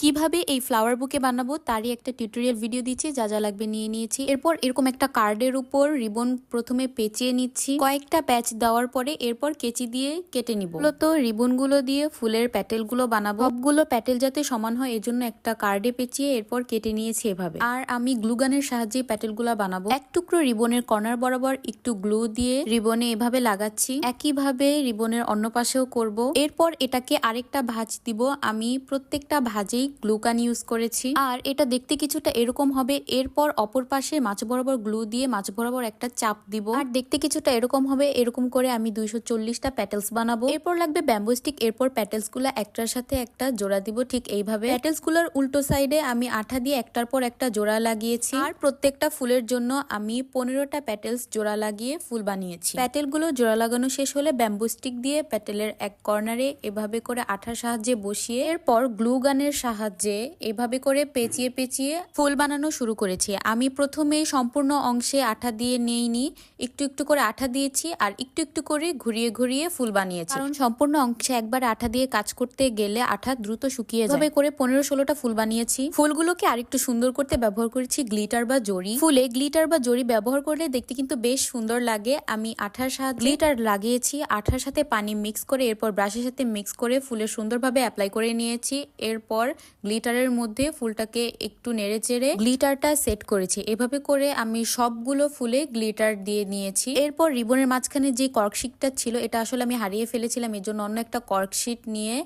কিভাবে এই ফ্লাওয়ার বুকে বানাবো তারই একটা টিউটোরিয়াল ভিডিও দিচ্ছি। যা যা লাগবে নিয়ে নিয়েছি। এরপর এরকম একটা কার্ডের উপর রিবন প্রথমে পেঁচিয়ে নিচ্ছি। কয়েকটা প্যাচ দেওয়ার পরে এরপর কেচি দিয়ে কেটে নিব। মূলত রিবন গুলো দিয়ে ফুলের প্যাটেল গুলো বানাবো। সবগুলো প্যাটেল যাতে সমান হয় এজন্য একটা কার্ডে পেঁচিয়ে এরপর কেটে নিয়েছি এভাবে। আর আমি গ্লুগানের সাহায্যে প্যাটেল গুলা বানাবো। এক টুকরো রিবনের কর্নার বরাবর একটু গ্লু দিয়ে রিবনে এভাবে লাগাচ্ছি। একইভাবে রিবনের অন্য পাশেও করব। এরপর এটাকে আরেকটা ভাঁজ দিব। আমি প্রত্যেকটা ভাঁজেই গ্লুকান ইউজ করেছি। আর এটা দেখতে কিছুটা এরকম হবে। এরপর অপর পাশে মাছ বরাবর গ্লু দিয়ে মাছ বরাবর একটা চাপ দিব। আর দেখতে কিছুটা এরকম হবে। এরকম করে আমি 240টা প্যাটেলস বানাবো। এরপর লাগবে ব্যাম্বু স্টিক। এরপর প্যাটেলস গুলা একটার সাথে একটা জোড়া দিব ঠিক এইভাবে। প্যাটেলস গুলার উল্টো সাইডে আমি আঠা দিয়ে একটার পর একটা জোড়া লাগিয়েছি। আর প্রত্যেকটা ফুলের জন্য আমি 15টা প্যাটেলস জোড়া লাগিয়ে ফুল বানিয়েছি। প্যাটেল গুলো জোড়া লাগানো শেষ হলে ব্যাম্বু স্টিক দিয়ে প্যাটেলের এক কর্নারে এভাবে করে আঠার সাহায্যে বসিয়ে এরপর গ্লু গানের সাহায্যে এভাবে করে পেঁচিয়ে পেঁচিয়ে ফুল বানানো শুরু করেছি। আমি প্রথমে সম্পূর্ণ অংশে আঠা দিয়ে নেইনি, একটু একটু করে আঠা দিয়েছি আর একটু একটু করে ঘুরিয়ে ঘুরিয়ে ফুল বানিয়েছি। কারণ সম্পূর্ণ অংশে একবার আঠা দিয়ে কাজ করতে গেলে আঠা দ্রুত শুকিয়ে যায়। এভাবে করে 15-16টা ফুল বানিয়েছি। ফুলগুলোকে আরেকটু সুন্দর করতে ব্যবহার করেছি গ্লিটার বা জরি। ফুলে গ্লিটার বা জরি ব্যবহার করলে দেখতে কিন্তু বেশ সুন্দর লাগে। আমি আঠার সাথে গ্লিটার লাগিয়েছি, আঠার সাথে পানি মিক্স করে এরপর ব্রাশের সাথে মিক্স করে ফুলে সুন্দরভাবে অ্যাপ্লাই করে নিয়েছি। এরপর গ্লিটারের মধ্যে ফুলটাকে একটু নেড়ে চেড়ে গ্লিটারটা সেট করেছি। এভাবে করে আমি সবগুলো ফুলে গ্লিটার দিয়ে নিয়েছি। এরপর রিবনের মাঝখানে যে কর্কশিটটা ছিল এটা আসলে আমি হারিয়ে ফেলেছিলাম, এর জন্য অন্য একটা কর্কশিট নিয়ে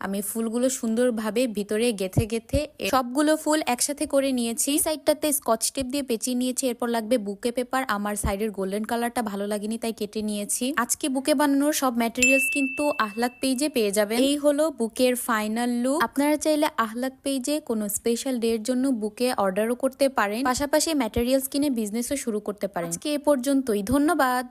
আমি ফুলগুলো সুন্দরভাবে ভিতরে গেথে গেথে সবগুলো ফুল একসাথে করে নিয়েছি। সাইডটাতে স্কচ টেপ দিয়ে পেঁচিয়ে নিয়েছি। এরপর লাগবে বুকে পেপার। আমার সাইডের গোল্ডেন কালারটা ভালো লাগেনি তাই কেটে নিয়েছি। আজকে বুকে বানানোর সব ম্যাটেরিয়ালস কিন্তু আহ্লাদ পেজে পেয়ে যাবেন। এই হলো বুকের ফাইনাল লুক। আপনারা চাইলে আহ্লাদ পেজে কোনো স্পেশাল ডে এর জন্য বুকে অর্ডারও করতে পারেন, পাশাপাশি ম্যাটেরিয়ালস কিনে বিজনেসও শুরু করতে পারেন। আজকে এ পর্যন্তই, ধন্যবাদ।